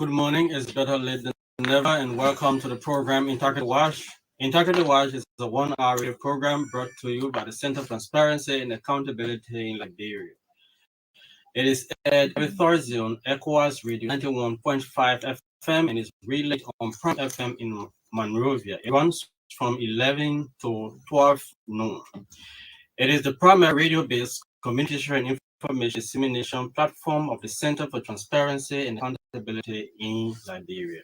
Good morning. It's better late than never, and welcome to the program Integrity Watch. Integrity Watch is a 1-hour radio program brought to you by the Center for Transparency and Accountability in Liberia. It is aired every Thursday on ECOWAS Radio 91.5 FM and is relayed on Prime FM in Monrovia. It runs from 11 to 12 noon. It is the primary radio-based communication and information dissemination platform of the Center for Transparency and Accountability in Liberia.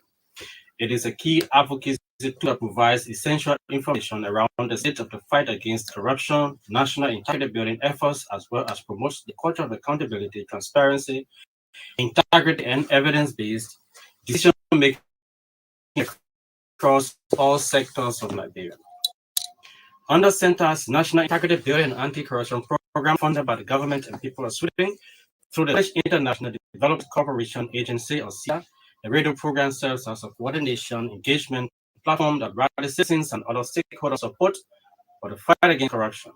It is a key advocacy tool that provides essential information around the state of the fight against corruption, national integrity building efforts, as well as promotes the culture of accountability, transparency, integrity, and evidence-based decision-making across all sectors of Liberia. Under CENTAL's National Integrity Building and Anti-Corruption Program funded by the government and people of Sweden through the International Development Cooperation Agency, or CEDA, the radio program serves as a coordination engagement platform that rallies citizens and other stakeholder support for the fight against corruption.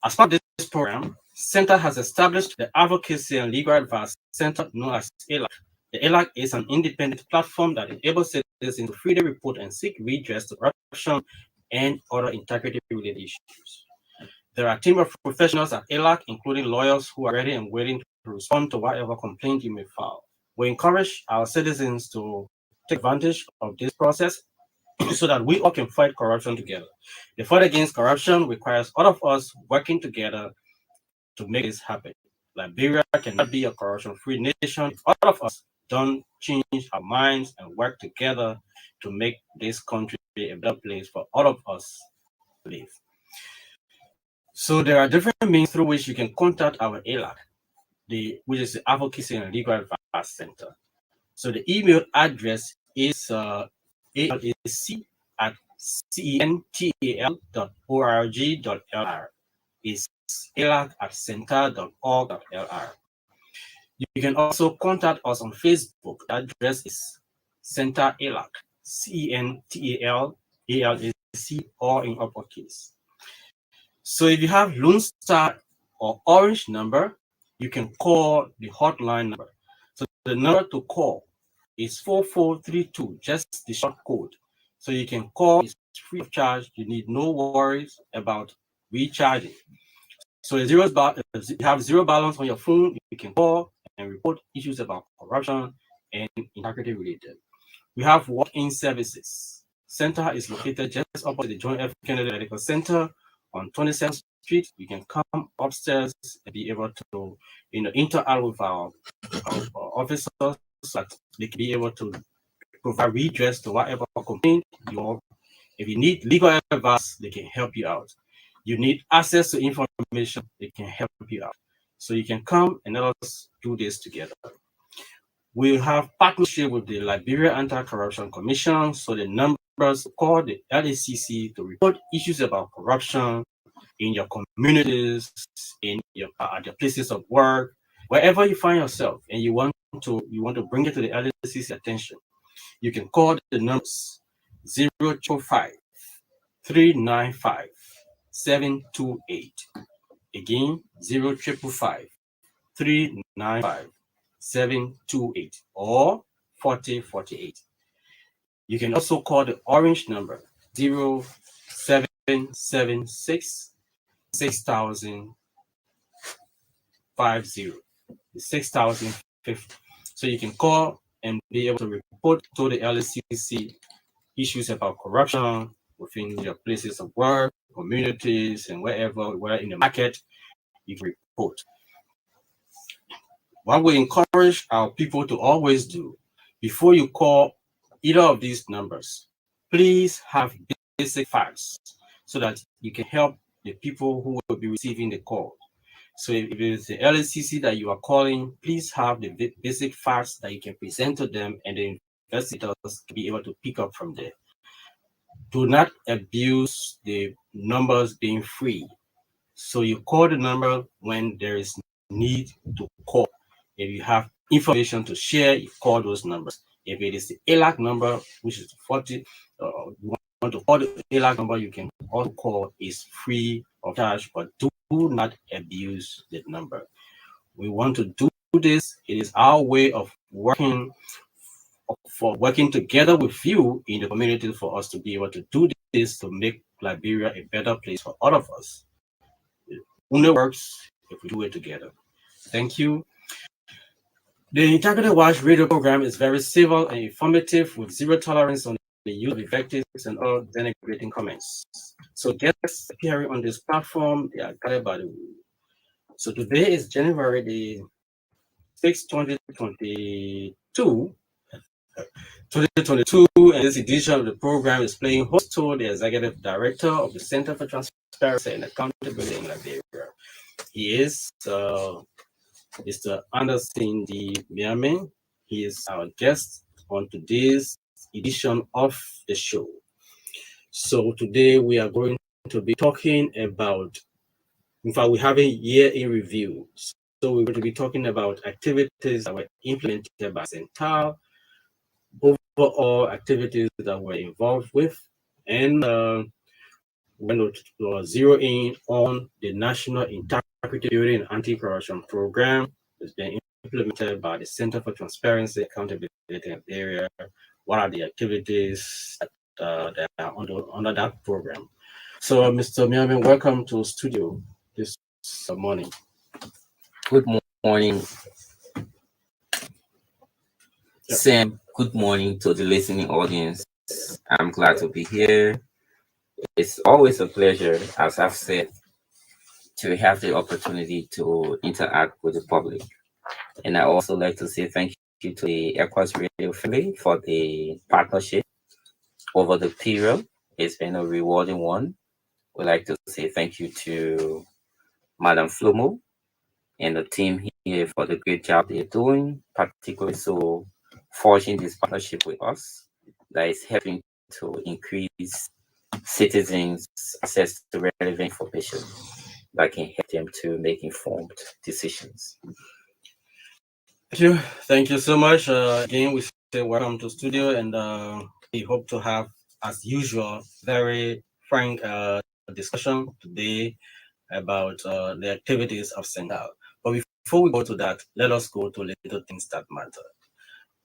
As part of this program, CENTAL has established the Advocacy and Legal Advice Center known as ELAC. The ELAC is an independent platform that enables citizens to freely report and seek redress to corruption and other integrity-related issues. There are a team of professionals at ELAC, including lawyers who are ready and willing to respond to whatever complaint you may file. We encourage our citizens to take advantage of this process so that we all can fight corruption together. The fight against corruption requires all of us working together to make this happen. Liberia cannot be a corruption-free nation if all of us don't change our minds and work together to make this country a better place for all of us to live. So there are different means through which you can contact our ELAC, which is the Advocacy and Legal Advice Center. So the email address is alac@cental.org.lr. It's alac@cental.org.lr. You can also contact us on Facebook. The address is CENTAL ELAC, CENTAL, all in uppercase. So if you have Lone Star or Orange number, you can call the hotline number. So the number to call is 4432, just the short code. So you can call, it's free of charge. You need no worries about recharging. So if you have zero balance on your phone, you can call and report issues about corruption and integrity related. We have walk-in services. Center is located just opposite the John F. Kennedy Medical Center on 27th Street. You can come upstairs and be able to, interact with our officers so that they can be able to provide redress to whatever complaint you have. If you need legal advice, they can help you out. You need access to information, they can help you out. So you can come and let us do this together. We have partnership with the Liberia Anti-Corruption Commission, so the numbers call the LACC to report issues about corruption in your communities, at your places of work, wherever you find yourself, and you want to bring it to the LACC attention. You can call the numbers 055-395-728. Again, 055-395-728 or 4048. You can also call the orange number 0776-6050, 6050. So you can call and be able to report to the LACC issues about corruption within your places of work, communities, and wherever in the market, you can report. What we encourage our people to always do, before you call either of these numbers, please have basic facts so that you can help the people who will be receiving the call. So if it is the LACC that you are calling, please have the basic facts that you can present to them, and the investigators can be able to pick up from there. Do not abuse the numbers being free. So you call the number when there is need to call. If you have information to share, you call those numbers. If it is the ELAC number, which is 40, you want to call the ELAC number, you can also call. Is free of charge, but do not abuse the number. We want to do this. It is our way of working for working together with you in the community for us to be able to do this to make Liberia a better place for all of us. It only works if we do it together. Thank you. The Integrated Watch radio program is very civil and informative with zero tolerance on the use of invectives and all denigrating comments. So guests appearing on this platform, they are guided by the rule. So today is January the 6th, 2022. 2022, and this edition of the program is playing host to the Executive Director of the Center for Transparency and Accountability in Liberia. He is Mr. Anderson D. Miamen. He is our guest on today's edition of the show. So today we are going to be talking about, in fact, we have a year in review. So we're going to be talking about activities that were implemented by CENTAL, overall activities that we're involved with, and we're going to zero in on the National Integrity Building and Anti-Corruption Program that's been implemented by the Center for Transparency and Accountability in the area. What are the activities that are under that program? So, Mr. Miamen, welcome to studio this morning. Good morning, Sam. Good morning to the listening audience. I'm glad to be here. It's always a pleasure, as I've said, to have the opportunity to interact with the public. And I also like to say thank you to the ECOWAS Radio family for the partnership over the period. It's been a rewarding one. We'd like to say thank you to Madam Flomo and the team here for the great job they're doing, particularly so forging this partnership with us that is helping to increase citizens' access to relevant information that can help them to make informed decisions. Thank you so much. Again, we say welcome to studio, and we hope to have, as usual, very frank discussion today about the activities of CENTAL. But before we go to that, let us go to little things that matter.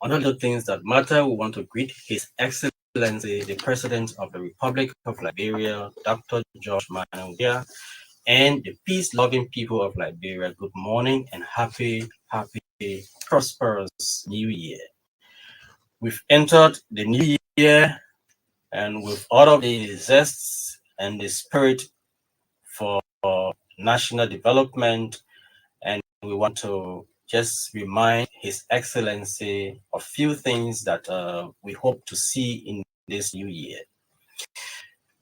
On other things that matter, we want to greet His Excellency, the President of the Republic of Liberia, Dr. George Manuel, and the peace-loving people of Liberia. Good morning and happy, prosperous New Year. We've entered the new year, and with all of the zest and the spirit for national development, and we want to just remind His Excellency of few things that we hope to see in this new year.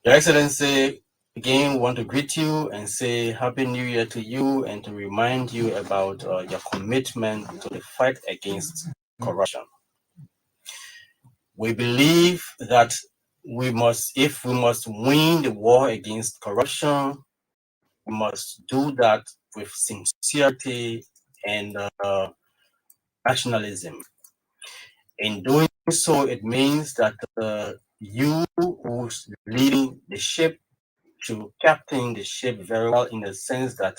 Your Excellency, again, we want to greet you and say Happy New Year to you, and to remind you about your commitment to the fight against corruption. We believe that if we must win the war against corruption, we must do that with sincerity and nationalism. In doing so, it means that you who's leading the ship to captain the ship very well, in the sense that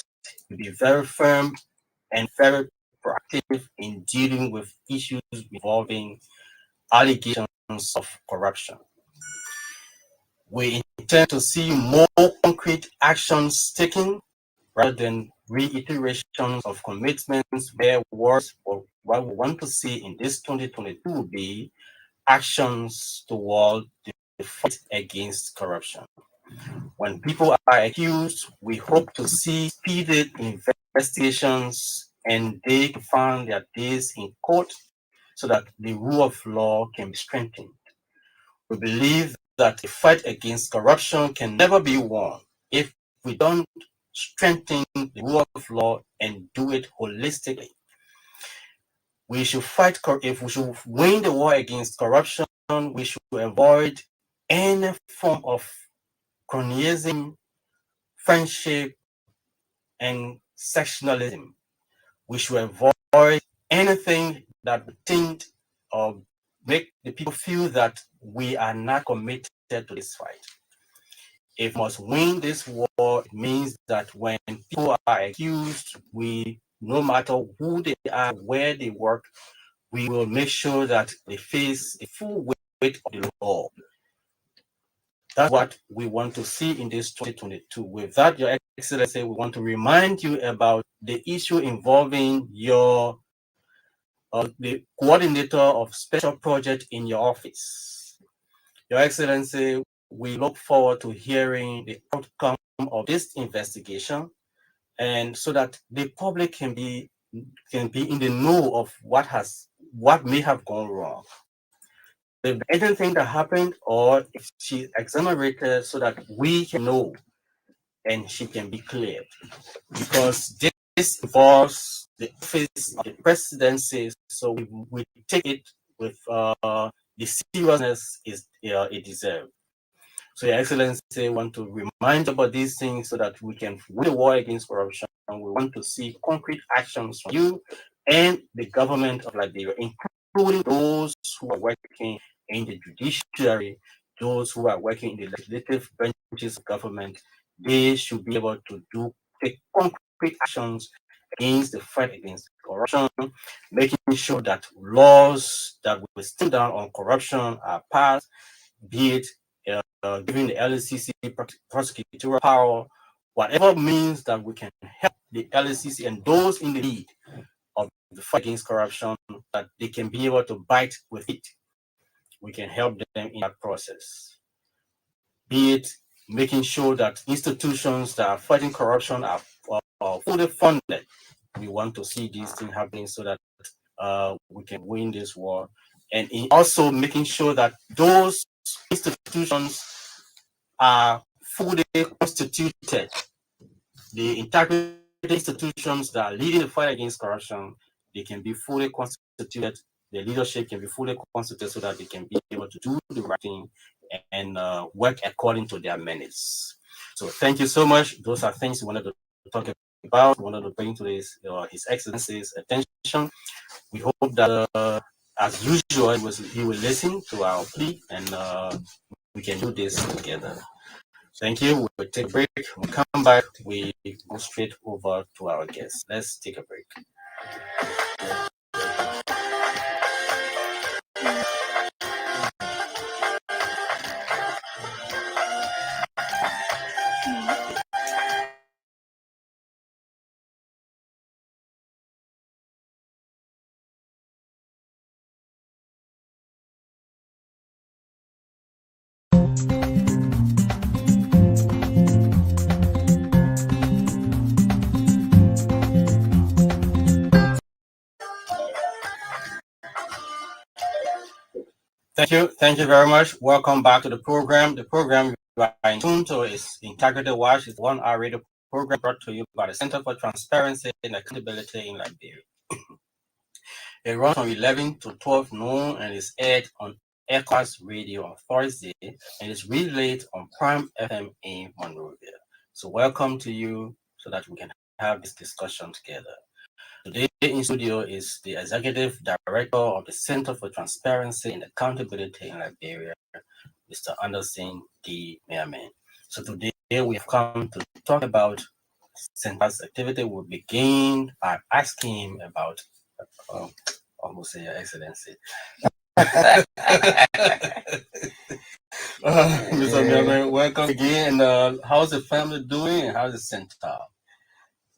you be very firm and very proactive in dealing with issues involving allegations of corruption. We intend to see more concrete actions taken rather than reiterations of commitments where words or what we want to see in this 2022 will be actions toward the fight against corruption. When people are accused, we hope to see speeded investigations and they can find their days in court so that the rule of law can be strengthened. We believe that the fight against corruption can never be won if we don't strengthen the rule of law and do it holistically. We should fight, if we should win the war against corruption, we should avoid any form of cronyism, friendship, and sectionalism. We should avoid anything that would think or make the people feel that we are not committed to this fight. If we must win this war, it means that when people are accused, we, no matter who they are, where they work, we will make sure that they face a full weight of the law. That's what we want to see in this 2022. With that, Your Excellency, we want to remind you about the issue involving the coordinator of special project in your office. Your Excellency, we look forward to hearing the outcome of this investigation, and so that the public can be in the know of what may have gone wrong. If anything that happened, or if she exonerated, so that we can know and she can be cleared. Because this involves the office of the presidency, so we take it with the seriousness it deserves. So, Your Excellency, want to remind about these things so that we can win the war against corruption. And we want to see concrete actions from you and the government of Liberia, including those who are working in the judiciary, those who are working in the legislative branches of government. They should be able to take concrete actions against the fight against corruption, making sure that laws that will stand down on corruption are passed, be it giving the LCC prosecutorial power, whatever means that we can help the LCC and those in the lead of the fight against corruption, that they can be able to bite with it. We can help them in that process. Be it making sure that institutions that are fighting corruption are fully funded. We want to see these things happening so that we can win this war. And also making sure that those institutions are fully constituted. The integrity institutions that are leading the fight against corruption, they can be fully constituted. The leadership can be fully constituted so that they can be able to do the right thing and work according to their minutes. So thank you so much. Those are things we wanted to talk about. We wanted to bring to His Excellency's attention. We hope that, as usual, he will listen to our plea and we can do this together. Thank you. We'll take a break. We'll come back. We go straight over to our guests. Let's take a break. Thank you very much. Welcome back to the program. The program you are in tune to is Integrity Watch. It's 1 hour radio program brought to you by the Center for Transparency and Accountability in Liberia. It runs from 11 to 12 noon and is aired on ECOWAS Radio on Thursday and is relayed on Prime FM in Monrovia. So welcome to you so that we can have this discussion together. Today in studio is the Executive Director of the Center for Transparency and Accountability in Liberia, Mr. Anderson D. Miamen. So today we have come to talk about CENTAL's activity. We'll begin by asking him about, almost say Your Excellency. Mr. Miamen, welcome again. And how's the family doing and how's the CENTAL?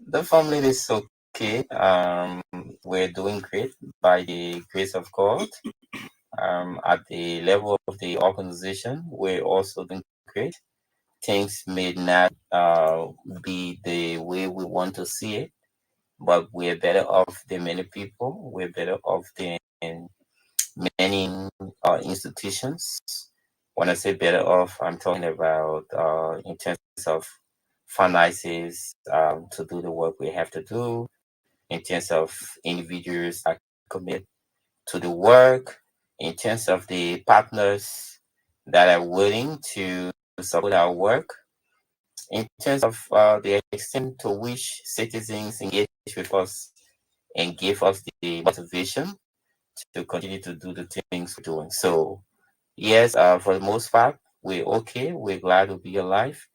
The family is okay. We're doing great by the grace of God. At the level of the organization, we're also doing great. Things may not be the way we want to see it, but we're better off than many people. We're better off than many institutions. When I say better off, I'm talking about in terms of finances to do the work we have to do, in terms of individuals that commit to the work, in terms of the partners that are willing to support our work, in terms of the extent to which citizens engage with us and give us the motivation to continue to do the things we're doing. So, yes, for the most part, we're okay. We're glad to be alive.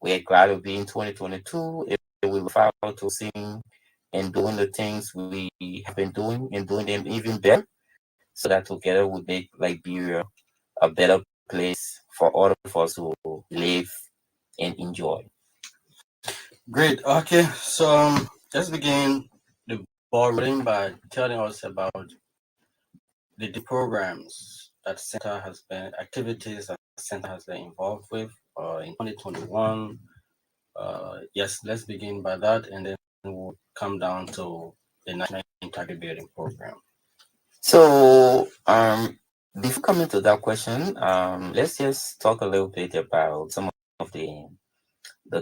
We're glad to be in 2022. If we look forward to seeing and doing the things we have been doing and doing them even better. so that together we make Liberia a better place for all of us to live and enjoy. Great. Okay, so let's begin the ball rolling by telling us about the programs that Center has been activities that Center has been involved with in 2021. Yes, let's begin by that, and then we'll come down to the National Integrity Building Program. So, before coming to that question, let's just talk a little bit about some of the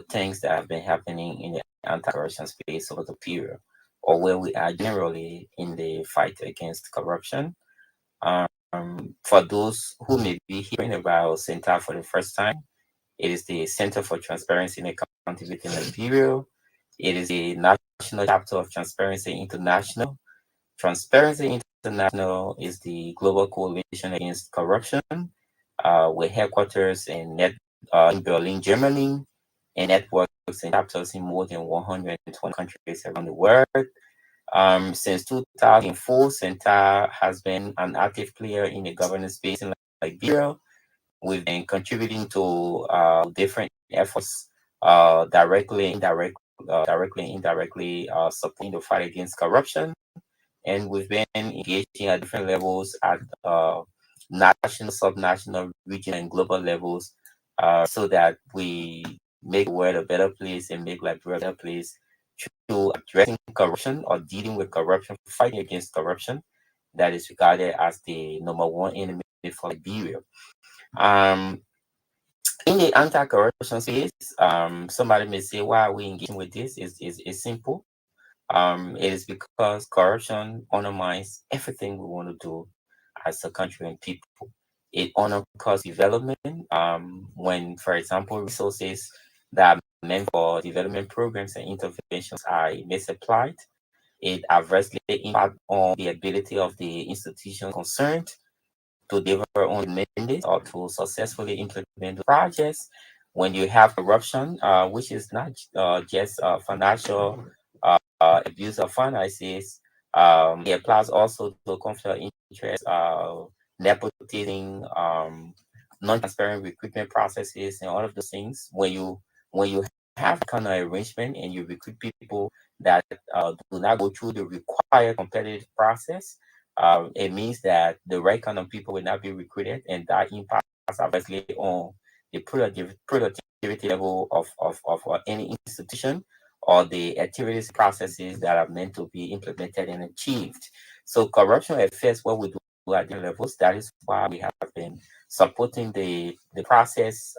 things that have been happening in the anti-corruption space over the period, or where we are generally in the fight against corruption. For those who may be hearing about CENTAL for the first time, it is the Center for Transparency and Accountability in Liberia. It is the national chapter of Transparency International. Transparency International is the global coalition against corruption, with headquarters in Berlin, Germany, and networks and chapters in more than 120 countries around the world. Since 2004, CENTAL has been an active player in the governance space in Liberia. We've been contributing to different efforts, directly, indirectly, supporting the fight against corruption. And we've been engaging at different levels at national, subnational, regional, and global levels, so that we make the world a better place and make Liberia a better place through addressing corruption or dealing with corruption, fighting against corruption that is regarded as the number one enemy for Liberia. In the anti-corruption space, somebody may say, why are we engaging with this? It's simple. It is because corruption undermines everything we want to do as a country and people. It undercuts development. When, for example, resources that are meant for development programs and interventions are misapplied, it adversely impacts on the ability of the institutions concerned to deliver on mandates or to successfully implement the projects. When you have corruption, which is not just financial abuse of finances, it applies also to conflict of interest, nepotism, non-transparent recruitment processes, and all of those things. When you have kind of arrangement and you recruit people that do not go through the required competitive process, it means that the right kind of people will not be recruited, and that impacts obviously on the productivity level of any institution or the activities processes that are meant to be implemented and achieved. So corruption affects what we do at different levels. That is why we have been supporting the process,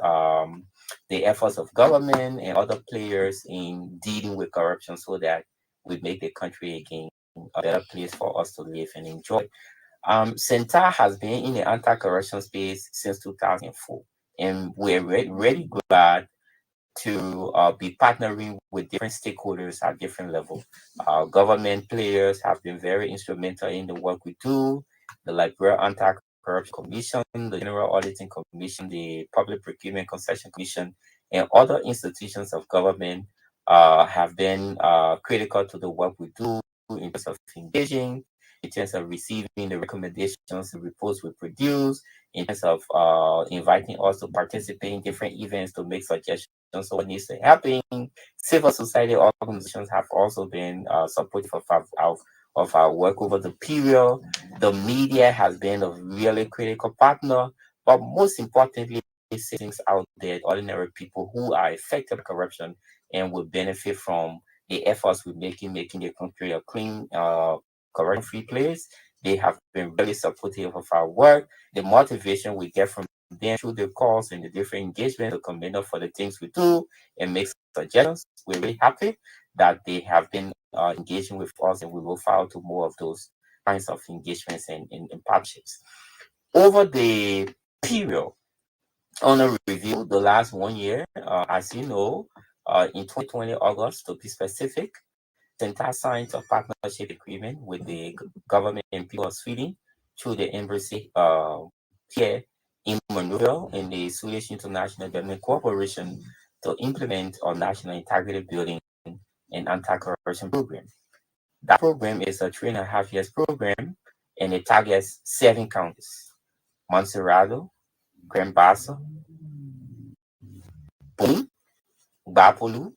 the efforts of government and other players in dealing with corruption, so that we make the country again a better place for us to live and enjoy. CENTAL has been in the anti-corruption space since 2004, and we're really glad to be partnering with different stakeholders at different levels. Government players have been very instrumental in the work we do. The Liberia Anti-Corruption Commission, the General Auditing Commission, the Public Procurement Concession Commission, and other institutions of government have been critical to the work we do in terms of engaging, in terms of receiving the recommendations, the reports we produce, in terms of inviting us to participate in different events to make suggestions on what needs to happen. Civil society organizations have also been supportive of our work over the period. The media has been a really critical partner, but most importantly, things out there, ordinary people who are affected by corruption and will benefit from the efforts we're making the country a clean, corruption-free place. They have been really supportive of our work. The motivation we get from them through the calls and the different engagements to commend us for the things we do and make suggestions. We're really happy that they have been engaging with us, and we will follow to more of those kinds of engagements and partnerships. Over the period, on a review, the last 1 year, as you know, in 2020 August, to be specific, CENTAL signed a partnership agreement with the government and people of Sweden through the embassy here in Monroeville in the Swedish International Development Corporation to implement our national integrity building and anti-corruption program. That program is a 3.5 years program, and it targets 7 counties: Montserrado, Grand Bassa, Boone, Bapolu,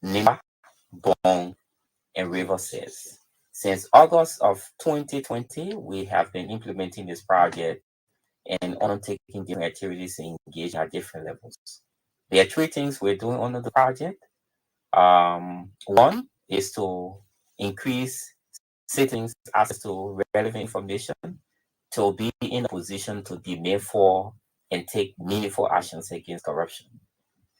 NIBA, Bong, and River Says. Since August of 2020, we have been implementing this project and undertaking different activities to engage at different levels. There are 3 things we're doing under the project. One is to increase citizens' access to relevant information to be in a position to demand for and take meaningful actions against corruption.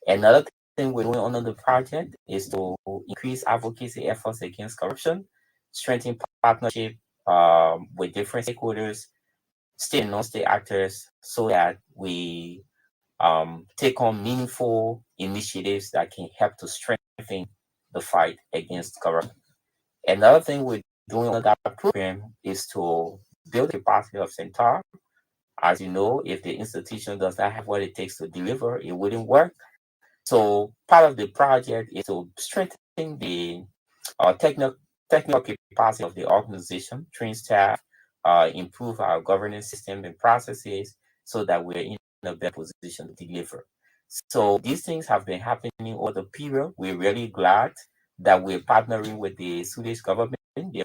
Another thing we're doing under the project is to increase advocacy efforts against corruption, strengthen partnership with different stakeholders, state and non-state actors, so that we take on meaningful initiatives that can help to strengthen the fight against corruption. Another thing we're doing under that program is to build the capacity of CENTAL. As you know, if the institution does not have what it takes to deliver, it wouldn't work. So part of the project is to strengthen the technical capacity of the organization, train staff, improve our governance system and processes so that we're in a better position to deliver. So these things have been happening over the period. We're really glad that we're partnering with the Swedish government. They're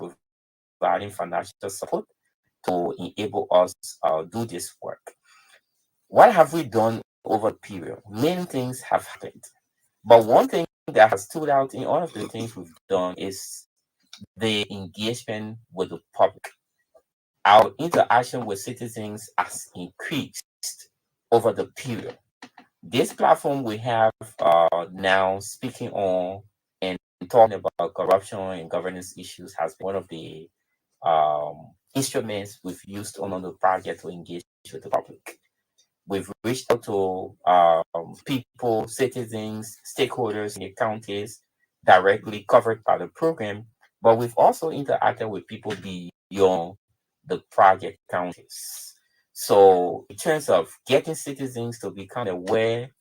providing financial support to enable us do this work. What have we done over the period? Many things have happened. But one thing that has stood out in all of the things we've done is the engagement with the public. Our interaction with citizens has increased over the period. This platform we have now speaking on and talking about corruption and governance issues has been one of the instruments we've used on the project to engage with the public. We've reached out to people, citizens, stakeholders in the counties directly covered by the program, but we've also interacted with people beyond the project counties. So in terms of getting citizens to become aware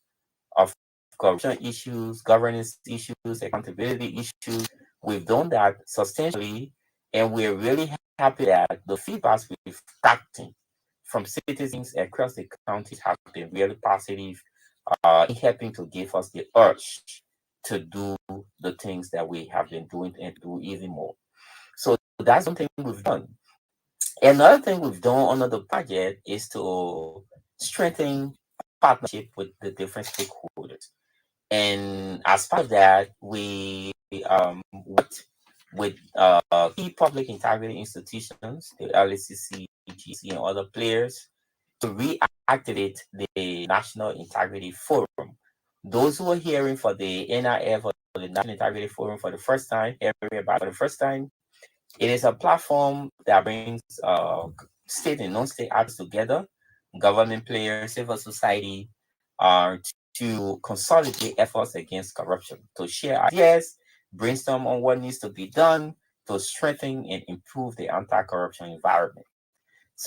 of corruption issues, governance issues, accountability issues, we've done that substantially, and we're really happy that the feedbacks we've gotten from citizens across the counties have been really positive in helping to give us the urge to do the things that we have been doing and do even more. So that's something we've done. Another thing we've done under the project is to strengthen partnership with the different stakeholders. And as part of that, we worked with key public integrity institutions, the LACC, GC, and other players to reactivate the National Integrity Forum. Those who are hearing for the NIF or the National Integrity Forum for the first time, it is a platform that brings state and non-state actors together, government players, civil society, to consolidate efforts against corruption, to share ideas, brainstorm on what needs to be done to strengthen and improve the anti-corruption environment.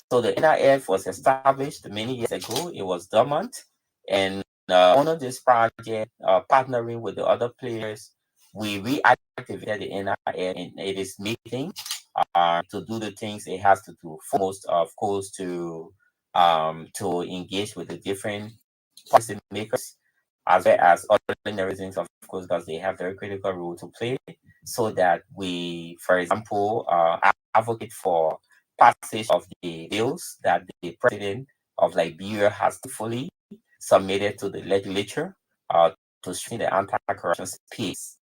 So the NIF was established many years ago. It was dormant, and under this project, partnering with the other players, we reactivated the NIF, and it is meeting to do the things it has to do. Foremost, of course, to engage with the different policy makers, as well as ordinary citizens, of course, because they have very critical role to play, so that we, for example, advocate for passage of the bills that the president of Liberia has fully submitted to the legislature to strengthen the anti-corruption space.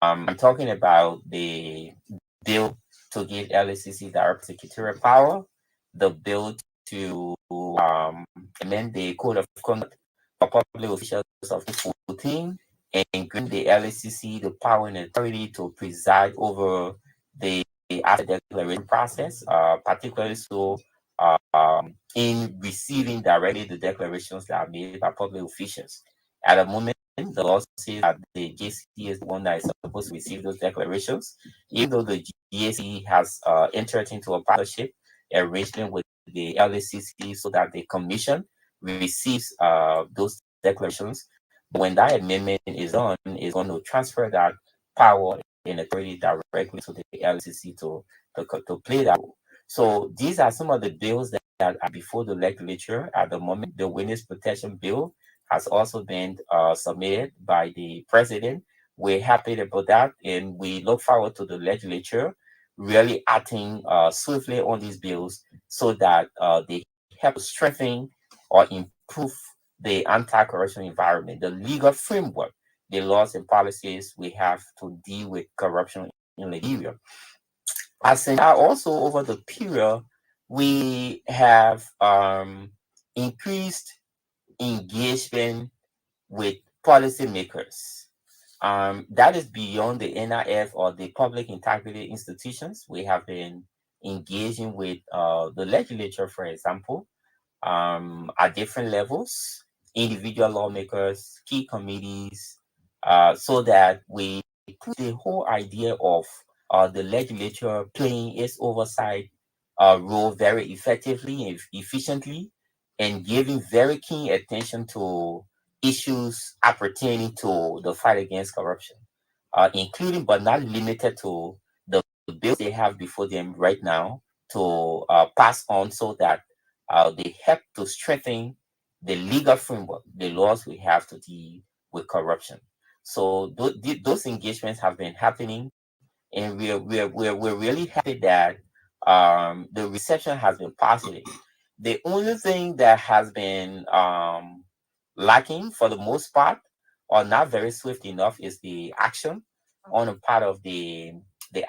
I'm talking about the bill to give LACC direct secretarial power, the bill to amend the code of conduct for public officials of 2014, and grant the LACC the power and authority to preside over the asset declaration process, particularly so in receiving directly the declarations that are made by public officials. At the moment, the law says that the GSC is the one that is supposed to receive those declarations, even though the GSC has entered into a partnership arrangement with the LACC so that the commission receives those declarations. But when that amendment is done, it's going to transfer that power and authority directly to the LACC to play that role. So these are some of the bills that are before the legislature at the moment. The Witness Protection Bill has also been submitted by the president. We're happy about that, and we look forward to the legislature really acting swiftly on these bills so that they help strengthen or improve the anti-corruption environment, the legal framework, the laws and policies we have to deal with corruption in Liberia. As CENTAL also over the period, we have increased engagement with policymakers. That is beyond the NIF or the public integrity institutions. We have been engaging with the legislature, for example, at different levels, individual lawmakers, key committees, so that we put the whole idea of the legislature playing its oversight role very effectively and efficiently, and giving very keen attention to issues appertaining to the fight against corruption, including but not limited to the bills they have before them right now to pass on so that they help to strengthen the legal framework, the laws we have to deal with corruption. So those engagements have been happening, and we're really happy that the reception has been positive. The only thing that has been lacking for the most part, or not very swift enough, is the action on the part of the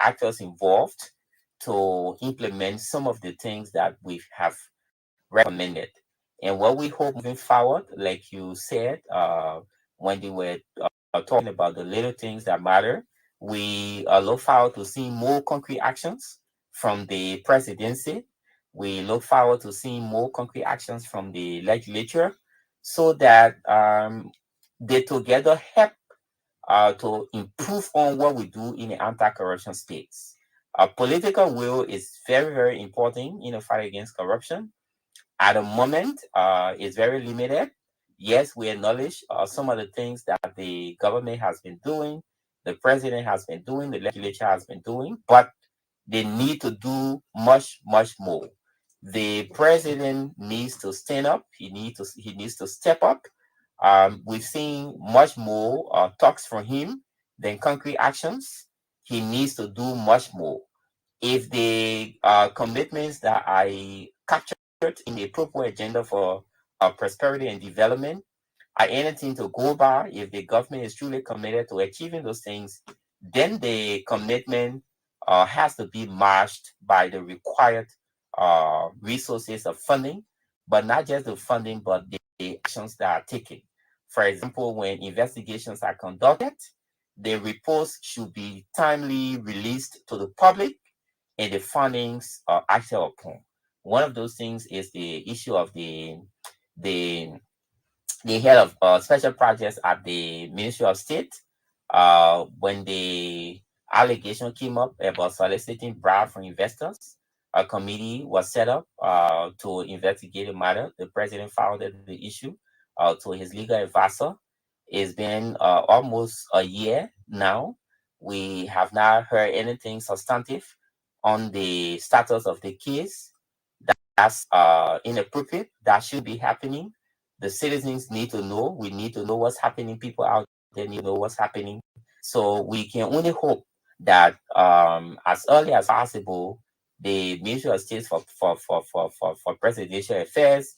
actors involved to implement some of the things that we have recommended. And what we hope moving forward, like you said, when they were talking about the little things that matter, we look forward to seeing more concrete actions from the presidency. We look forward to seeing more concrete actions from the legislature so that they together help to improve on what we do in the anti-corruption space. Political will is very, very important in the fight against corruption. At the moment, it's very limited. Yes, we acknowledge some of the things that the government has been doing, the president has been doing, the legislature has been doing, but they need to do much, much more. The president needs to stand up. He needs to step up. We've seen much more talks from him than concrete actions. He needs to do much more. If the commitments that I captured in the appropriate agenda for prosperity and development are anything to go by, if the government is truly committed to achieving those things, then the commitment has to be matched by the required resources of funding, but not just the funding, but the actions that are taken. For example, when investigations are conducted, the reports should be timely released to the public and the fundings are acted upon. One of those things is the issue of the the head of special projects at the Ministry of State. When the allegation came up about soliciting bribe from investors, a committee was set up to investigate the matter. The president forwarded the issue to his legal advisor. It's been almost a year now. We have not heard anything substantive on the status of the case. That's inappropriate. That should be happening. The citizens need to know. We need to know what's happening. People out there need to know what's happening. So we can only hope that as early as possible, the Ministry of State for Presidential Affairs,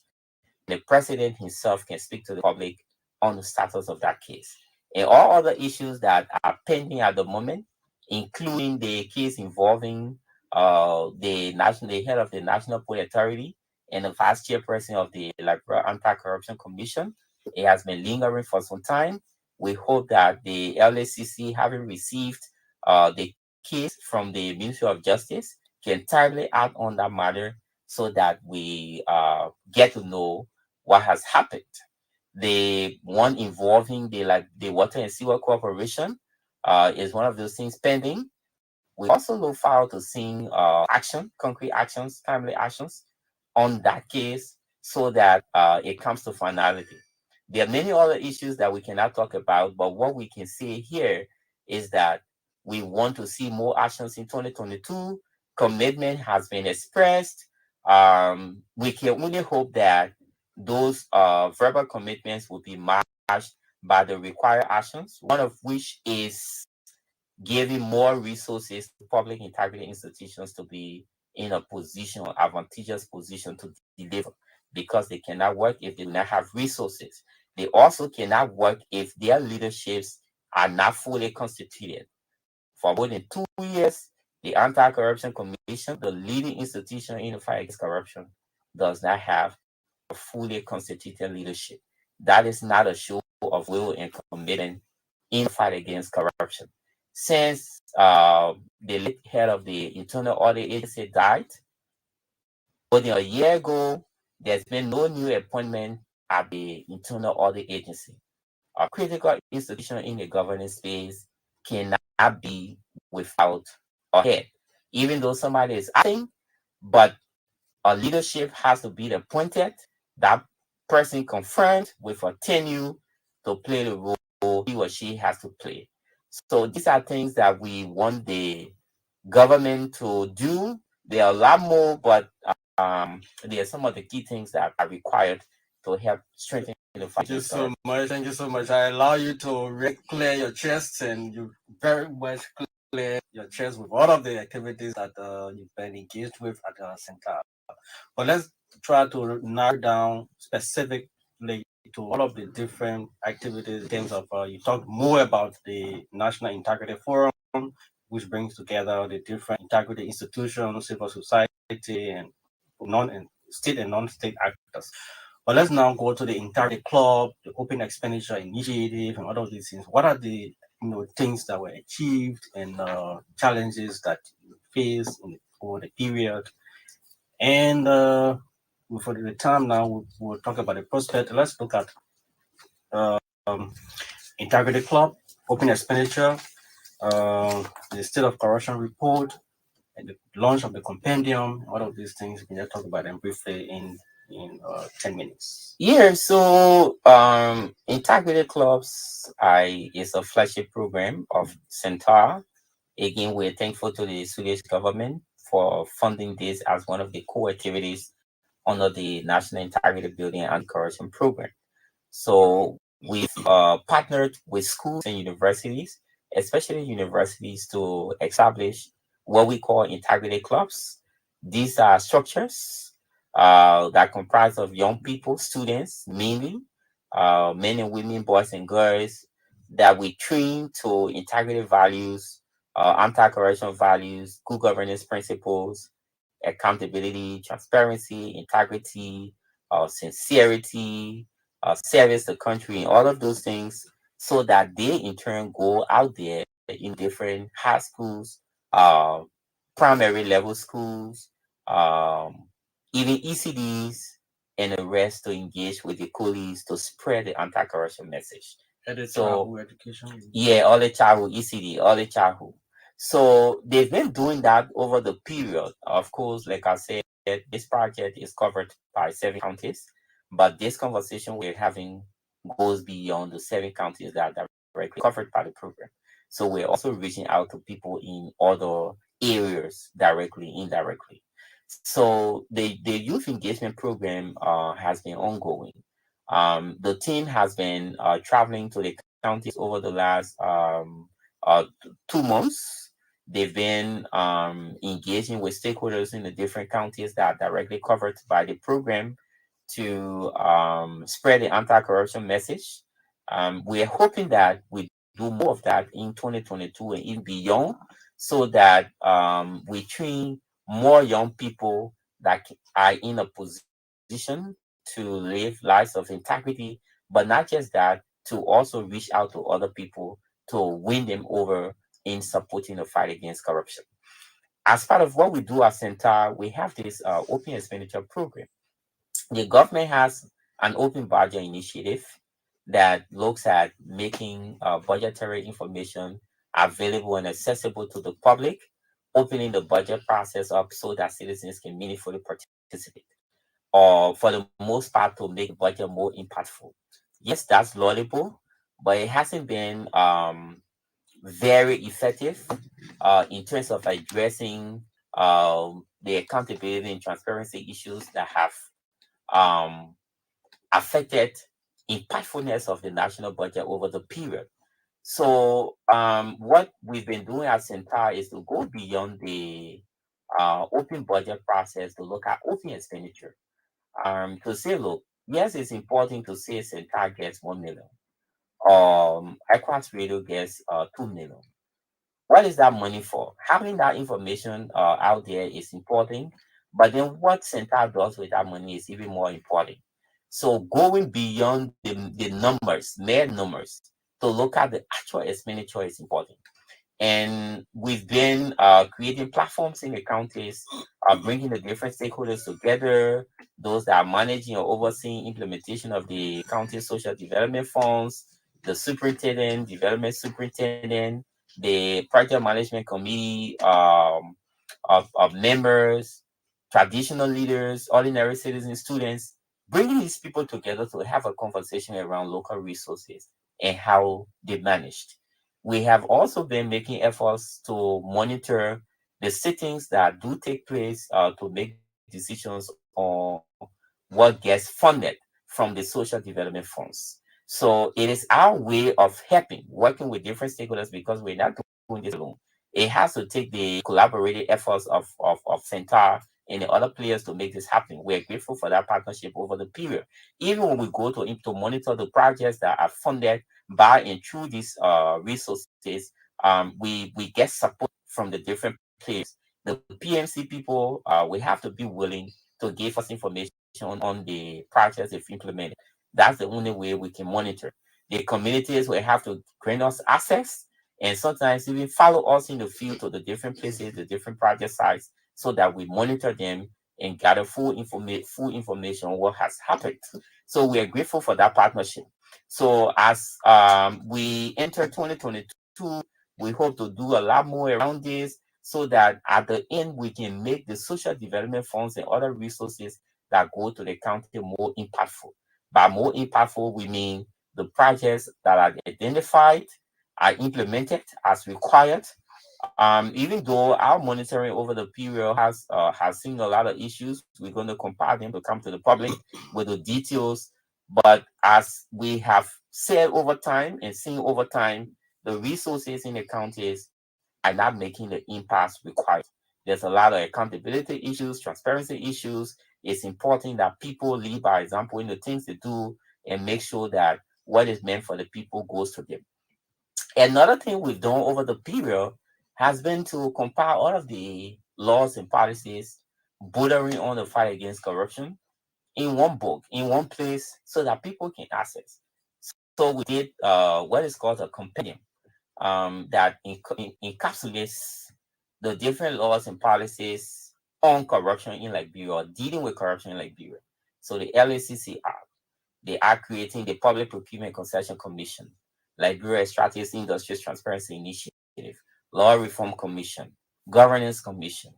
the president himself can speak to the public on the status of that case. And all other issues that are pending at the moment, including the case involving the head of the National Police Authority and the vice chairperson of the Liberia Anti-Corruption Commission. It has been lingering for some time. We hope that the LACC, having received the case from the Ministry of Justice, can timely act on that matter so that we get to know what has happened. The one involving the Water and Sewer Corporation is one of those things pending. We also look forward to seeing concrete actions, timely actions on that case so that it comes to finality. There are many other issues that we cannot talk about, but what we can say here is that we want to see more actions in 2022 commitment has been expressed. We can only hope that those verbal commitments will be matched by the required actions, one of which is giving more resources to public integrity institutions to be in a position, advantageous position to deliver, because they cannot work if they do not have resources. They also cannot work if their leaderships are not fully constituted. For more than 2 years, the Anti-Corruption Commission, the leading institution in the fight against corruption, does not have a fully constituted leadership. That is not a show of will and commitment in the fight against corruption. Since the late head of the Internal Audit Agency died more than a year ago, there's been no new appointment at the Internal Audit Agency. A critical institution in the governance space cannot be without a head. Even though somebody is acting, but a leadership has to be appointed, that person confirmed with a tenure to play the role he or she has to play. So these are things that we want the government to do. There are a lot more, but there are some of the key things that are required to help strengthen the fight. Thank you so much. Thank you so much. I allow you to clear your chest, and you very much clear your chest with all of the activities that you've been engaged with at CENTAL. But let's try to narrow down specifically to all of the different activities in terms of you talked more about the National Integrity Forum, which brings together the different integrity institutions, civil society, and state and non-state actors. But let's now go to the Integrity Club, the Open Expenditure Initiative, and all of these things. What are the things that were achieved and challenges that you face over the period? And for the time now, we'll talk about the prospect. Let's look at Integrity Club, Open Expenditure, the State of Corruption Report, and the launch of the compendium. All of these things, we can just talk about them briefly in 10 minutes. Yeah, so Integrity Clubs is a flagship program of CENTAL. Again, we're thankful to the Swedish government for funding this as one of the core activities under the National Integrity Building and Corruption Program. So we've partnered with schools and universities, especially universities, to establish what we call integrity clubs. These are structures that comprise of young people, students mainly, men and women, boys and girls, that we train to integrity values, anti-corruption values, good governance principles, accountability, transparency, integrity, sincerity, service the country, and all of those things, so that they in turn go out there in different high schools, primary level schools, even ECDs, and the rest to engage with the colleagues to spread the anti-corruption message. So, education. Yeah, early childhood, ECD, early childhood. So they've been doing that over the period. Of course, like I said, this project is covered by 7 counties, but this conversation we're having goes beyond the 7 counties that are directly covered by the program. So we're also reaching out to people in other areas directly, indirectly. So the youth engagement program has been ongoing. The team has been traveling to the counties over the last 2 months. They've been engaging with stakeholders in the different counties that are directly covered by the program to spread the anti-corruption message. We are hoping that we do more of that in 2022 and even beyond, so that we train more young people that are in a position to live lives of integrity, but not just that, to also reach out to other people to win them over in supporting the fight against corruption. As part of what we do at CENTAL, we have this open expenditure program. The government has an open budget initiative that looks at making budgetary information available and accessible to the public, opening the budget process up so that citizens can meaningfully participate, or for the most part, to make the budget more impactful. Yes, that's laudable, but it hasn't been very effective in terms of addressing the accountability and transparency issues that have um, affected impactfulness of the national budget over the period. So what we've been doing at CENTAL is to go beyond the open budget process to look at open expenditure. To say, look, yes, it's important to say CENTAL gets 1 million. ECOWAS Radio gets 2 million. What is that money for? Having that information out there is important, but then what CENTAL does with that money is even more important. So going beyond the numbers, mere numbers, to look at the actual expenditure is important. And we've been creating platforms in the counties, bringing the different stakeholders together, those that are managing or overseeing implementation of the county social development funds, the superintendent, development superintendent, the project management committee of members, traditional leaders, ordinary citizens, students, bringing these people together to have a conversation around local resources and how they managed. We have also been making efforts to monitor the sittings that do take place to make decisions on what gets funded from the social development funds. So it is our way of helping, working with different stakeholders because we're not doing this alone. It has to take the collaborative efforts of CENTAL and the other players to make this happen. We're grateful for that partnership over the period. Even when we go to monitor the projects that are funded by and through these resources, we get support from the different players. The PMC people, we have to be willing to give us information on the projects they've implemented. That's the only way we can monitor. The communities will have to grant us access and sometimes even follow us in the field to the different places, the different project sites, so that we monitor them and gather full information on what has happened. So we are grateful for that partnership. So as we enter 2022, we hope to do a lot more around this so that at the end we can make the social development funds and other resources that go to the county more impactful. By more impactful, we mean the projects that are identified are implemented as required. Even though our monitoring over the period has seen a lot of issues, we're going to compile them to come to the public with the details. But as we have said over time and seen over time, the resources in the counties are not making the impact required. There's a lot of accountability issues, transparency issues. It's important that people lead by example in the things they do and make sure that what is meant for the people goes to them. Another thing we've done over the period has been to compile all of the laws and policies bordering on the fight against corruption in one book, in one place, so that people can access. So we did what is called a compendium that encapsulates the different laws and policies on corruption in Liberia, or dealing with corruption in Liberia. So the LACCR, they are creating the Public Procurement Concession Commission, Liberia Strategic Industries Transparency Initiative, Law Reform Commission, Governance Commission,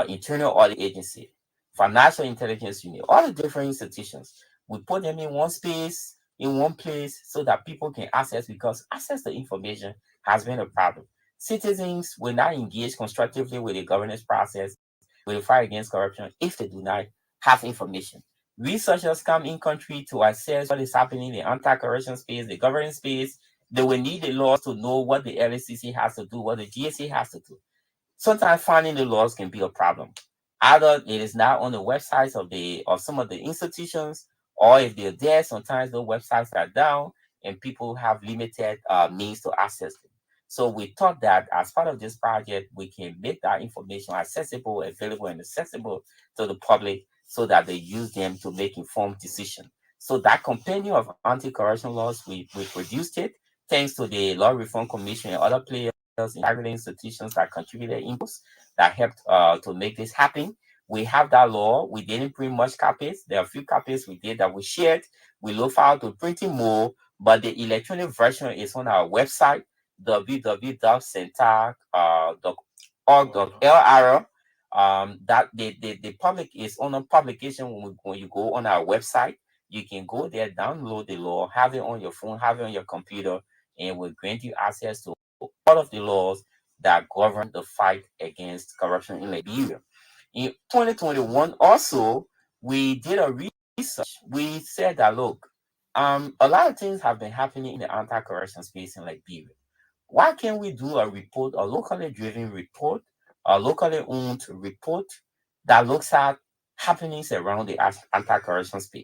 Internal Audit Agency, Financial Intelligence Unit, all the different institutions. We put them in one space, in one place, so that people can access, because access to information has been a problem. Citizens will not engage constructively with the governance process, with the fight against corruption, if they do not have information. Researchers come in country to assess what is happening in the anti-corruption space, the governance space. They will need the laws to know what the LACC has to do, what the GSA has to do. Sometimes finding the laws can be a problem. Either it is not on the websites of some of the institutions, or if they're there, sometimes the websites are down and people have limited means to access them. So we thought that as part of this project, we can make that information accessible, available, and accessible to the public so that they use them to make informed decisions. So that compendium of anti-corruption laws, we produced it thanks to the Law Reform Commission and other players in targeted institutions that contributed inputs that helped to make this happen. We have that law. We didn't print much copies. There are a few copies we did that we shared. We look forward to printing more, but the electronic version is on our website, www.cental.org.lr. That the public is on a publication. When you go on our website, you can go there, download the law, have it on your phone, have it on your computer, and will grant you access to all of the laws that govern the fight against corruption in Liberia. In 2021, also, we did a research. We said that, look, a lot of things have been happening in the anti-corruption space in Liberia. Why can't we do a report, a locally driven report, a locally owned report that looks at happenings around the anti-corruption space?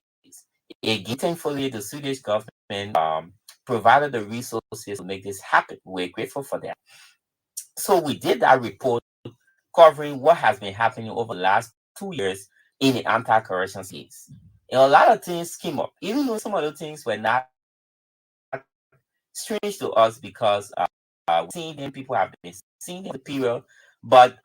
Again, thankfully, the Swedish government provided the resources to make this happen. We're grateful for that. So we did that report covering what has been happening over the last 2 years in the anti-corruption space. And a lot of things came up, even though some of the things were not strange to us because seeing them, people have been seeing them the period, but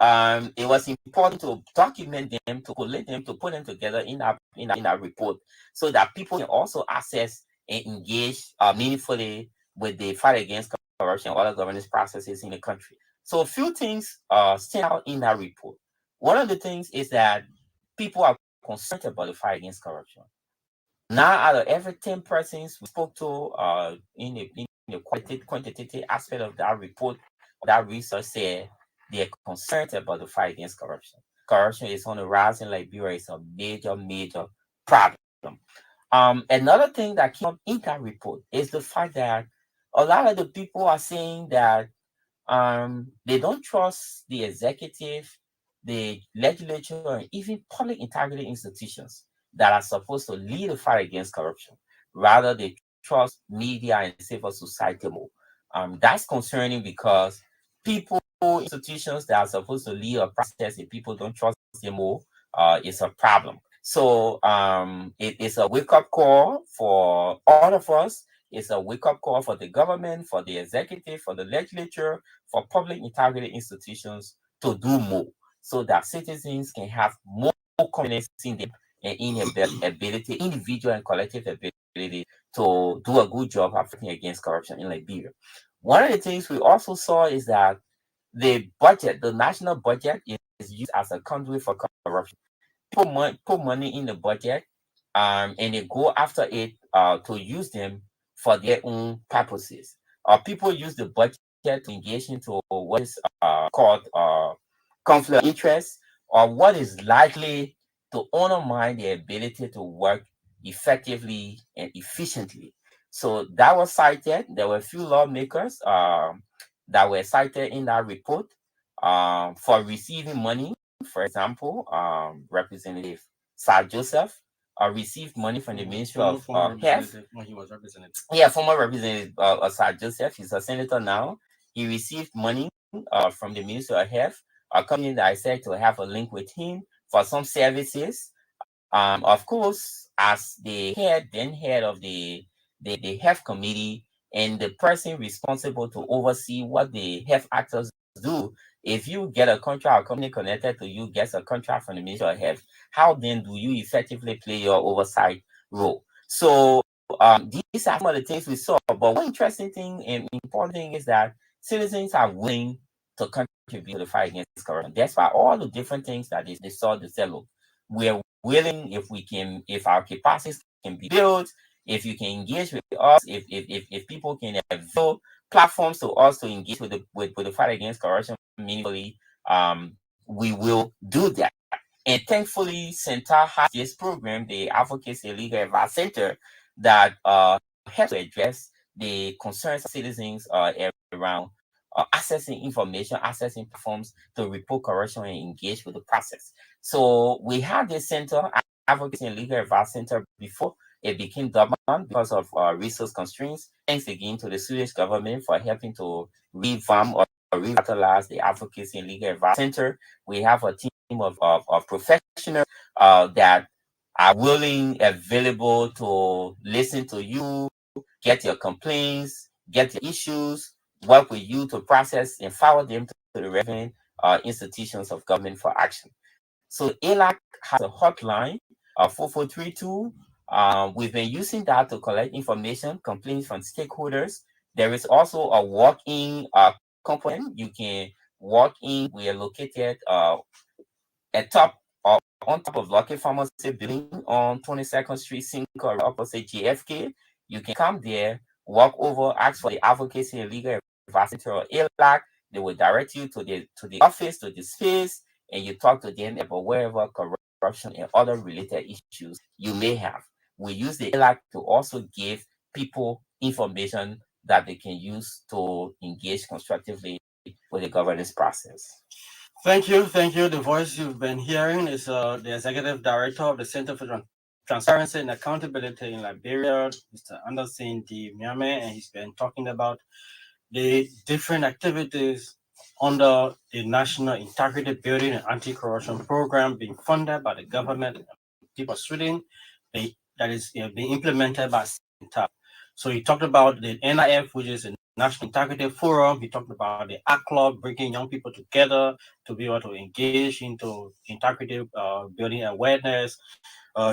it was important to document them, to collate them, to put them together in our report, so that people can also access and engage meaningfully with the fight against corruption and other governance processes in the country. So a few things stand out in that report. One of the things is that people are concerned about the fight against corruption. Now, out of every 10 persons we spoke to in the quantitative aspect of that report, that research said they're concerned about the fight against corruption. Corruption is on the rise in Liberia. It's a major, major problem. Another thing that came up in that report is the fact that a lot of the people are saying that they don't trust the executive, the legislature, and even public integrity institutions that are supposed to lead the fight against corruption. Rather, they trust media and civil society more. That's concerning because people, institutions that are supposed to lead a process, if people don't trust them more, it's a problem. So it is a wake-up call for all of us. It's a wake-up call for the government, for the executive, for the legislature, for public integrity institutions to do more, so that citizens can have more confidence in them and in their ability, individual and collective ability, to do a good job of fighting against corruption in Liberia. One of the things we also saw is that the budget, the national budget, is used as a conduit for corruption. People put money in the budget, and they go after it to use them for their own purposes. People use the budget to engage into what is called conflict of interest, or what is likely to undermine their ability to work effectively and efficiently. So that was cited. There were a few lawmakers that were cited in that report for receiving money. For example, Representative Sir Joseph received money from the Ministry of Health. When he was representative. Yeah, former Representative Sir Joseph. He's a senator now. He received money from the Ministry of Health, a company that I said to have a link with him for some services. Of course, as the head of the health committee and the person responsible to oversee what the health actors do, if you get a contract, a company connected to you gets a contract from the Ministry of Health, how then do you effectively play your oversight role? So these are some of the things we saw. But one interesting thing and important thing is that citizens are willing to contribute to the fight against corruption. Despite all the different things that they saw, they said, look, we're willing, if our capacities can be built, if you can engage with us, if people can avail platforms to us to engage with the fight against corruption meaningfully, we will do that. And thankfully, CENTAL has this program, the Advocacy and Legal Advice Center, that helps to address the concerns of citizens around accessing information, accessing platforms to report corruption and engage with the process. So we had this center, Advocacy and Legal Advice Center, before it became dormant because of resource constraints. Thanks again to the Swedish government for helping to revamp or revitalize the Advocacy and Legal Advice Center. We have a team of professionals that are willing, available to listen to you, get your complaints, get your issues, work with you to process and forward them to the relevant institutions of government for action. So ALAC has a hotline, 4432. We've been using that to collect information, complaints from stakeholders. There is also a walk-in component. You can walk in. We are located at on top of Lucky Pharmacy building on 22nd Street, Simcoe, opposite JFK. You can come there, walk over, ask for the Advocacy and Legal Advice Center or ALAC. They will direct you to the office, to the space, and you talk to them about wherever corruption and other related issues you may have. We use the ELAC to also give people information that they can use to engage constructively with the governance process. Thank you. The voice you've been hearing is the executive director of the Center for Transparency and Accountability in Liberia, Mr. Anderson D. Miamen, and he's been talking about the different activities under the National Integrity Building and Anti-Corruption Program being funded by the government and people of Sweden, that is being implemented by CENTAL. So he talked about the NIF, which is the National Integrity Forum. He talked about the ACT Club, bringing young people together to be able to engage into integrity building awareness.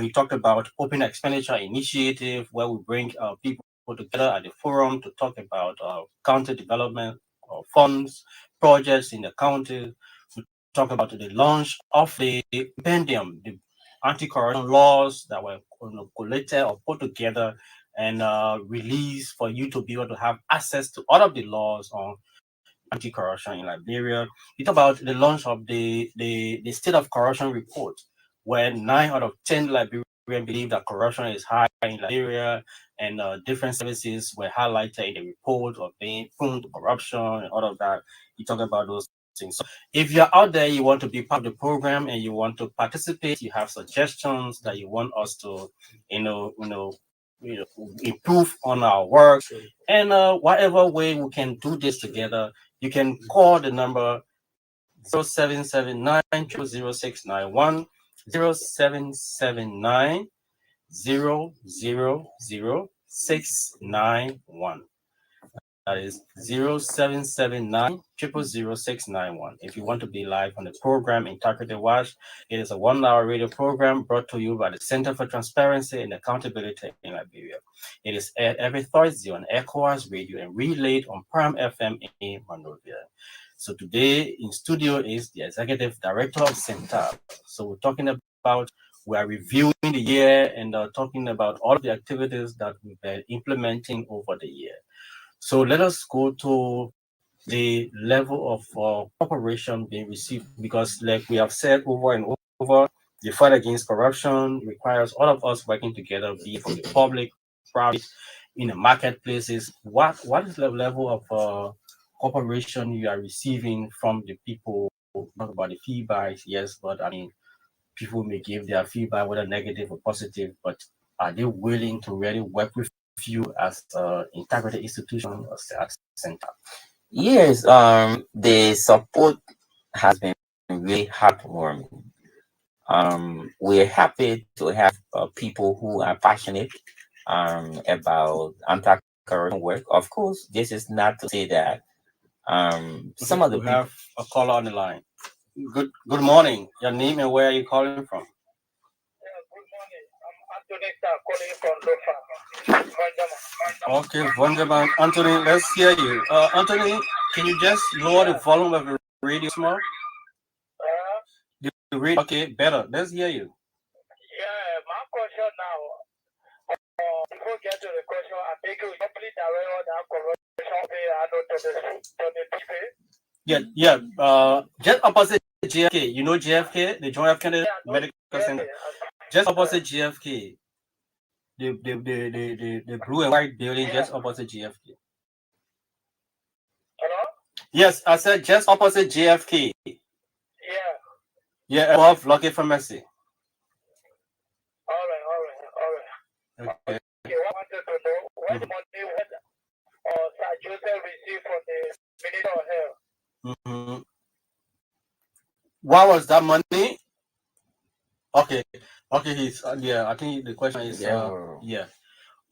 He talked about Open Expenditure Initiative, where we bring people together at the forum to talk about county development funds, projects in the county. We talk about the launch of the compendium, the anti-corruption laws that were collated or put together and released for you to be able to have access to all of the laws on anti-corruption in Liberia. We talk about the launch of the state of corruption report, where 9 out of 10 Liberians believe that corruption is high in Liberia, and different services were highlighted in the report of being prone to corruption and all of that. You talk about those things. So if you're out there, you want to be part of the program and you want to participate, you have suggestions that you want us to, improve on our work, and whatever way we can do this together, you can call the number 0779 00691, 0779 00691. That is 0779 00691. If you want to be live on the program Integrity Watch, it is a 1-hour radio program brought to you by the Center for Transparency and Accountability in Liberia. It is aired every Thursday on ECOWAS Radio and relayed on Prime FM in Monrovia. So today in studio is the Executive Director of CENTAL. So we're talking about, we are reviewing the year and talking about all of the activities that we've been implementing over the year. So let us go to the level of cooperation being received, because like we have said over and over, the fight against corruption requires all of us working together, be it for the public, private, in the marketplaces. What is the level of cooperation you are receiving from the people? Not about the feedback, yes, but I mean, people may give their feedback, whether negative or positive, but are they willing to really work with you as an integrity institution or at CENTAL? Yes, the support has been really heartwarming. We're happy to have people who are passionate about anti-corruption work. Of course, this is not to say that some of the people have a caller on the line. Good morning. Your name and where are you calling from? Good morning. I'm Anthony calling from Lofa. Okay, Vonjaman. Anthony, let's hear you. Anthony, can you just lower the volume of the radio small? Okay, better. Let's hear you. Yeah, my question now. Before we get to the question, I think we complete that corruption to the Yeah. Just opposite JFK. You know JFK, the John F. Kennedy Medical Center. Just opposite JFK. The blue and white building just opposite JFK. Hello? Yes, I said just opposite JFK. Yeah, above Lucky Pharmacy. All right. Okay. I wanted to know what money Sir Joseph received from the Minister of Health. What was that money? Okay. He's I think the question is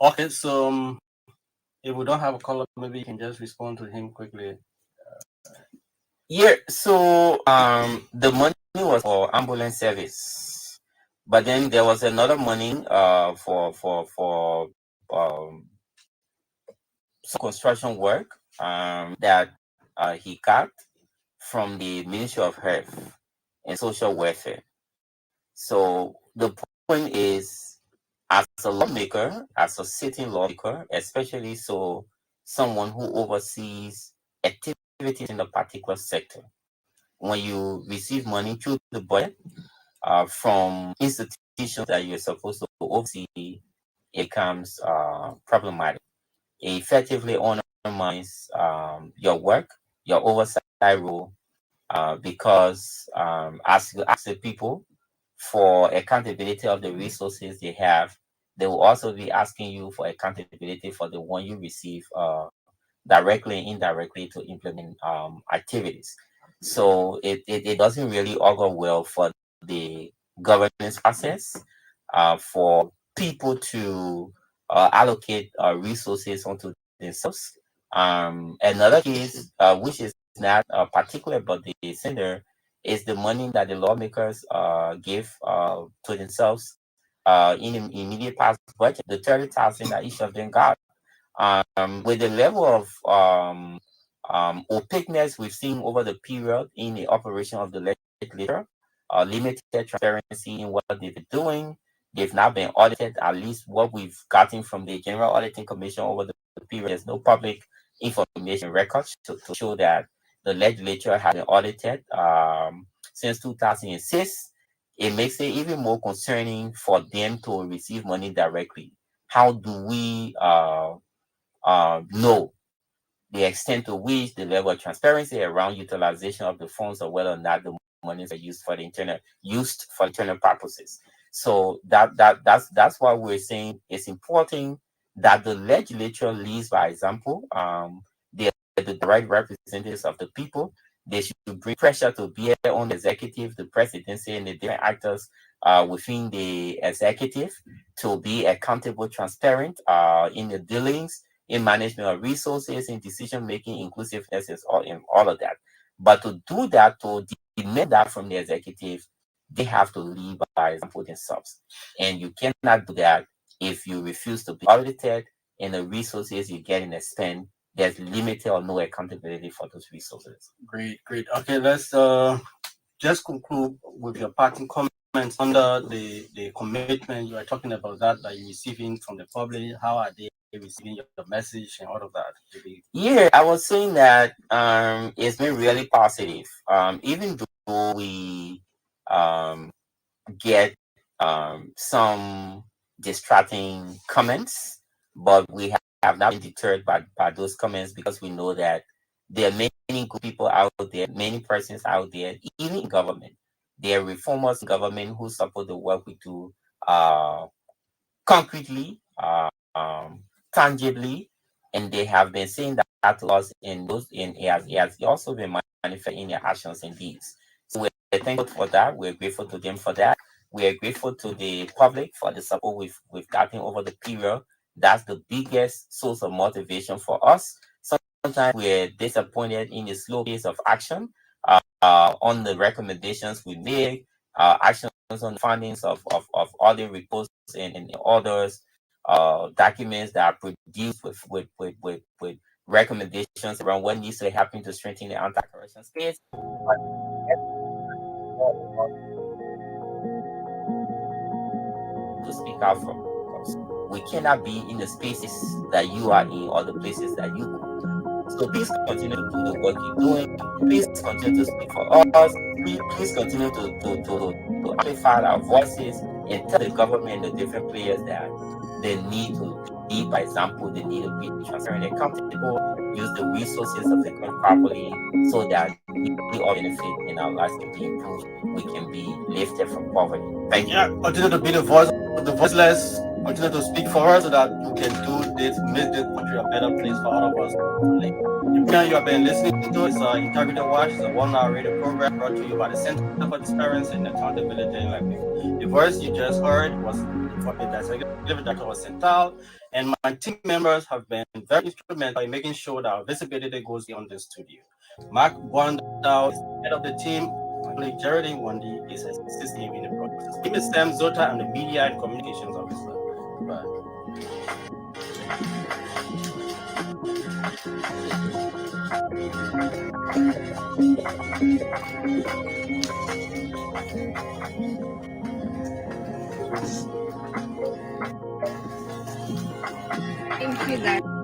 Okay, so if we don't have a caller, maybe you can just respond to him quickly. So the money was for ambulance service, but then there was another money for some construction work that he got from the Ministry of Health and Social Welfare. So the point is, as a lawmaker, as a sitting lawmaker, especially someone who oversees activities activities in a particular sector. When you receive money through the budget from institutions that you're supposed to oversee, it becomes problematic. It effectively undermines your work, your oversight role, because as you ask the people for accountability of the resources they have, they will also be asking you for accountability for the one you receive directly and indirectly to implement activities. So it doesn't really augur well for the governance process for people to allocate resources onto themselves. Another case, which is not particular but the sender, is the money that the lawmakers give to themselves in the immediate past budget, the 30,000 that each of them got. With the level of opaqueness we've seen over the period in the operation of the legislature, limited transparency in what they've been doing. They've not been audited, at least what we've gotten from the General Auditing Commission over the period. There's no public information records to show that the legislature has been audited since 2006. It makes it even more concerning for them to receive money directly. How do we know the extent to which the level of transparency around utilization of the funds, or whether or not the monies are used for internal purposes? So that's why we're saying it's important that the legislature leads by example. They are the direct representatives of the people. They should bring pressure to bear on the executive, the presidency, and the different actors within the executive to be accountable, transparent in the dealings, in management of resources, in decision making, inclusiveness, is all in all of that. But to do that, to demand that from the executive, they have to lead by example themselves. And you cannot do that if you refuse to be audited, and the resources you get in a spend, there's limited or no accountability for those resources. Great. Okay, let's just conclude with your parting comments under the commitment you are talking about, that you're receiving from the public. How are they receiving your message and all of that? Yeah, I was saying that it's been really positive. Even though we get some distracting comments, but we have not been deterred by those comments, because we know that there are many good people out there, many persons out there, even in government. There are reformers in government who support the work we do concretely, tangibly, and they have been saying that to us in those it has also been manifested in their actions and deeds. So we're thankful for that. We're grateful to them for that. We are grateful to the public for the support we've gotten over the period. That's the biggest source of motivation for us. Sometimes we're disappointed in the slow pace of action on the recommendations we make, actions on the findings of audit reports and others, documents that are produced with recommendations around what needs to happen to strengthen the anti-corruption space. To speak out from, because we cannot be in the spaces that you are in or the places that you go. So please continue to do the work you're doing. Please continue to speak for us. Please continue to amplify our voices and tell the government, the different players, that they need to lead by example. They need to be transparent and accountable, use the resources of the country properly, so that we all benefit and our lives can be improved. We can be lifted from poverty. Thank you. Yeah, continue to be the voice of the voiceless. Continue to speak for us so that you can do this, make this country a better place for all of us to live. The program you have been listening to is Integrity Watch. It's a 1-hour radio program brought to you by the Center for Transparency and Accountability in Liberia. The voice you just heard was the executive director of CENTAL, and my team members have been very instrumental in making sure that our visibility goes beyond the studio. Mark Wandau is the head of the team. Jerry Wandi is assisting in the process. My name is Sam Zota. I'm the Media and Communications Officer. Bye. Thank you, guys.